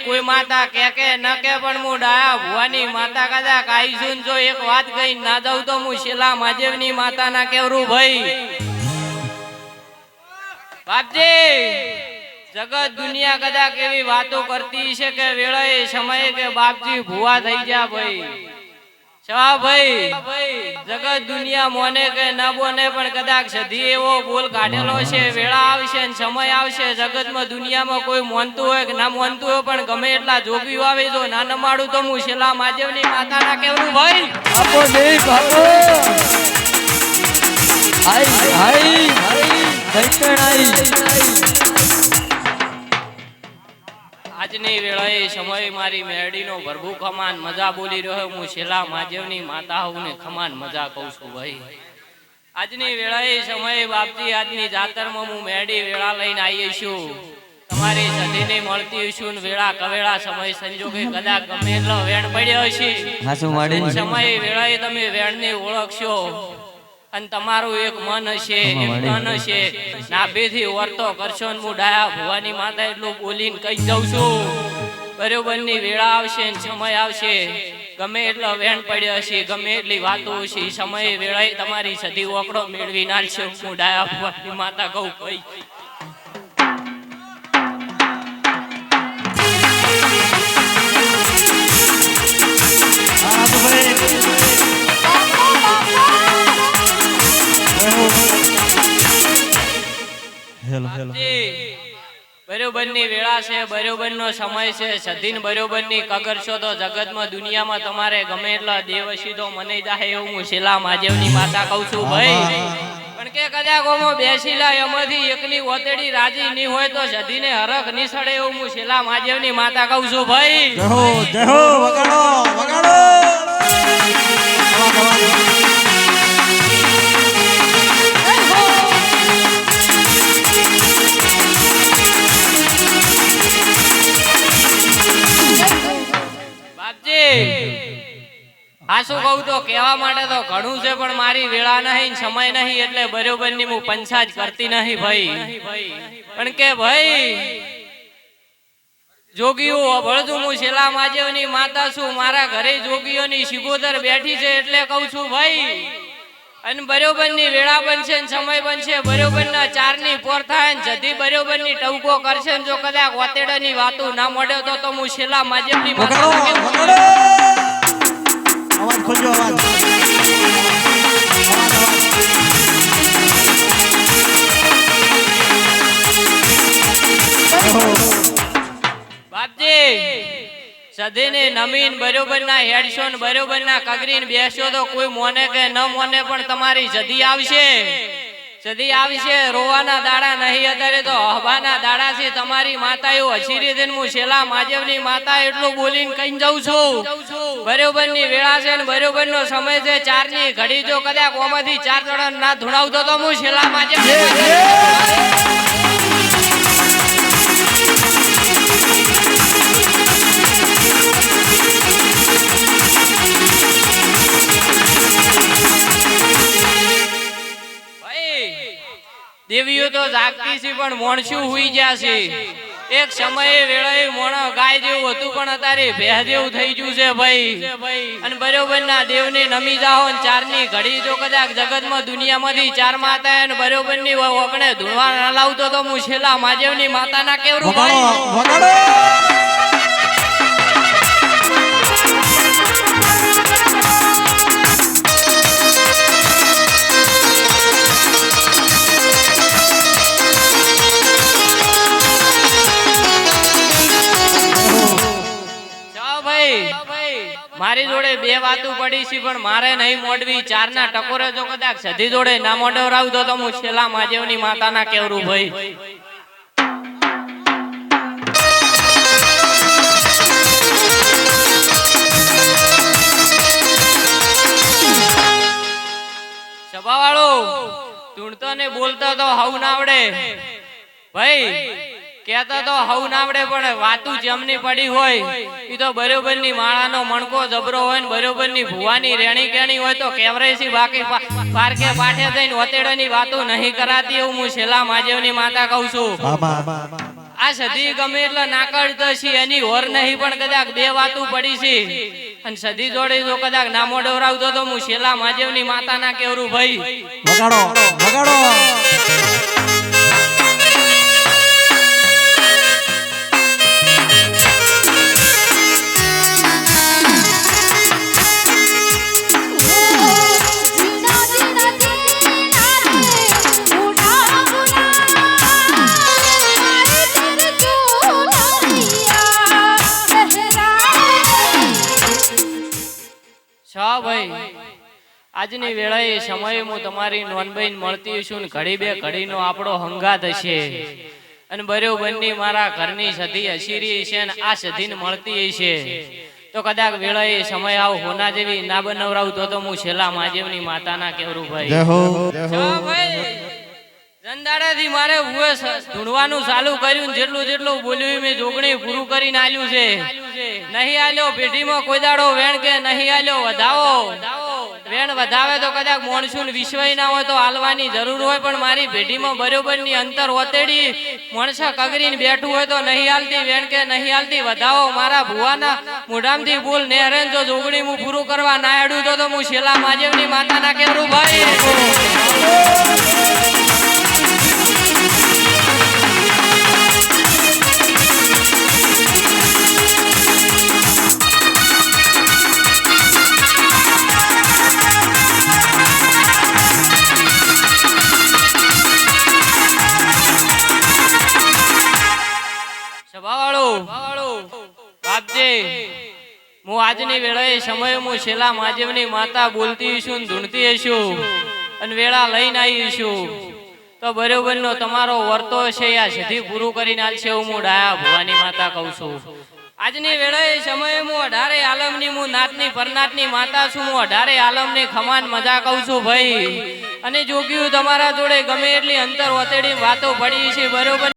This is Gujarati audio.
કોઈ માતા કે ન કે પણ હું ડાયા ભુવાની માતા કદાચ આઈશું જો એક વાત કઈ ના દઉં તો હું શેલા મહાદેવની માતા ના કેવરું ભાઈ બાપજી જગત દુનિયા કદાચ એવી વાતો કરતી છે કે વેળાએ સમયે કે બાપજી ભુવા થઈ ગયા ભાઈ શા ભાઈ જગત દુનિયા મોને કે ના બોને પણ કદાચ સધી એવો બોલ કાઢેલો છે વેળા આવશે ને સમય આવશે જગતમાં દુનિયામાં કોઈ માનતું હોય કે ના માનતું હોય પણ ગમે એટલા જોગીઓ આવે જો ના નમાડું તો હું શેલા મહાદેવની માતાના કેવરું ભાઈ આપો દેઈ બાપો હાય હાય દૈતણાઈ આજની વેળાએ સમય મારી મેરડીનો ભરભુ ખમાન મજા બોલી રહ્યો હું શેલા મહાદેવની માતા હું ને ખમાન મજા કહું છું ભાઈ આજની વેળાએ સમયે બાપજી આજની જાતરમાં હું મેરડી વેળા લઈને આવી છું તમારી સધીને મળતી છું વેળા કવેળા સમય સંજોગે કદાચ ગમે એટલો વેણ પડ્યો છે સમયે વેળાએ તમે વેણને ઓળખશો અને તમારું એક મન હશે એક તન હશે નાભેથી વર્તો કરશો ને હું ડાયા ભુવાની માતા એટલું બોલીને કહી જાઉં છું બરોબરની વેળા આવશે ને સમય આવશે ગમે એટલો વેણ પડ્યો હશે ગમે એટલી વાતો હશે સમયે વેળાએ તમારી સધી ઓકડો મેળવી નાખશે હું ડાયા ભુવાની માતા કહું કઈ બરોબરની વેળા છે બરોબરનો સમય છે સધીન બરોબરની કગરશો તો જગતમાં દુનિયામાં તમારે ગમે એટલા દેવશી તો મને જાહે એવું હું શેલા મહાદેવની માતા કહું છું ભાઈ પણ કે કદાચ ઓમો બેસીલા એમાંથી એકની ઓતેડી રાજી નહીં હોય તો સધીને હરખ નહીં સડે એવું હું શેલા મહાદેવની માતા કહું છું ભાઈ જય હો વગાડો વગાડો હાસુ કહું તો કહેવા માટે તો ઘણું છે પણ મારી વેળા નહીં સમય નહીં એટલે બરોબરની હું પંચાજ કરતી નહીં ભાઈ પણ કે ભાઈ જોગીઓ અભળતું હું શેલા મહાદેવની માતા છું મારા ઘરે જોગીઓની શિગોદર બેઠી છે એટલે કહું છું ભાઈ અને બરોબરની વેળા બનશે ને સમય બનશે બરોબરના ચારની પોર થાય ને જધી બરોબરની ટવકો કરશે ને જો કદાચ ઓતેડાની વાતો ના મળ્યો તો હું શેલા મહાદેવની માતા અવાજ ખોજો અવાજ બાપજી સધીને નમીન બરોબરના હેડશો ને બરોબરના કગરીને બેસો તો કોઈ મોને કે ન મોને પણ તમારી સધી આવશે રોવાના દાડા નહીં અત્યારે તો હવાના દાડા છે તમારી માતાઓ હસીરી દે હું શેલા મહાદેવની માતા એટલું બોલીને કઈ જાઉં છું બરોબરની વેળા છે ને બરોબરનો સમય છે ચારની ઘડી જો કદાચ ઓમાંથી ચાર જણા ના ધુણાવતો તો હું શેલા મહાદેવ દેવીઓ તો જાગતી છે પણ મોણશું હુઈ ગયા છે એક સમયે વેળાએ મોણો ગાય જેવું હતું પણ અત્યારે ભેહ જેવું થઈ ગયું છે ભાઈ અને બરોબરના દેવને નમી જાઓ ને ચારની ઘડી જો કદાચ જગતમાં દુનિયામાંથી ચાર માતા અને બરોબરની ઓગણે ધૂણવા ના લાવતો તો હું શેલા મહાદેવની માતાના કેવરું ભાઈ મારી જોડે બે વાતો પડી છે પણ મારે નહીં મોડવી ચારના ટકોરે જો કદાચ સધી જોડે ના મોડવરાવ તો હું શેલા મહાદેવની માતાના કેવરું ભાઈ સભાવાળો તુણતો ને બોલતો તો હવ ના આવડે ભાઈ કહેતા તો હવ ના આવડે પણ વાતું જમની પડી હોય ઈ તો બરોબરની માળાનો મણકો જબરો હોય ને બરોબરની ભુવાની રેણી કેણી હોય તો કેવરેસી બાકી પારકે પાઠે થઈને ઓતેડાની વાતો નહીં કરાતી એવું હું શેલા મહાદેવની માતા કહું છું. આ સધી ગમે એટલે નાકડ છે એની હોર નહીં પણ કદાચ બે વાતું પડી છે અને સધી જોડે જો કદાચ નામો ડવરાવતો તો હું શેલા મહાદેવની માતાના કેવરું ભાઈ વગાડો વગાડો છા ભાઈ આજની વેળાએ સમયે હું તમારી નોનબઈન મળતી છું ને ઘડી બે ઘડીનો આપણો હંગાત હશે અને બરોબરની મારા ઘરની સધી હસીરી છે ને આ સધીને મળતી છે તો કદાચ વેળાએ સમય આવ હોના જેવી ના બનાવરાવતો તો હું છેલ્લા મહાદેવની માતાના કેવરું ભાઈ જય હો છા ભાઈ જંદાડેથી મારે હુએ ધૂણવાનું ચાલુ કર્યું ને જેટલું બોલ્યું મેં જોગણી પૂરું કરીને આલ્યું છે નહીં આલ્યો પેઢીમાં કોઈ દાડો વેણ કે નહીં આલ્યો વધાવો વેણ વધાવે તો કદાચ મોણસુન વિશ્વય ના હોય તો હાલવાની જરૂર હોય પણ મારી પેઢીમાં બરોબરની અંતર ઓતેડી મોણસા કગરીને બેઠું હોય તો નહીં હાલતી વેણ કે નહીં હાલતી વધાવો મારા ભુવાના મોઢામથી બોલ ને હરેન જો જોગણી હું પૂરું કરવા ના આડું તો હું શેલા મહાદેવની માતાના કેવરું ભાઈ હું આજની વેળાએ સમય હું છેલ્લા મહાદેવની માતા બોલતી છું ને ધૂણતી છું અને વેળા લઈને આવી છું તો બરોબર નો તમારો વર્તો છે આ સધી પૂરું કરીને આલશે હું ડાયા ભવાની માતા કહું છું આજની વેળાએ સમયે હું 18 આલમની હું નાતની પરનાતની માતા છું હું 18 આલમની ખમાન મજા કહું છું ભાઈ અને જોગ્યું તમારા જોડે ગમે એટલી અંતર ઓતેડી વાતો પડી છે બરોબર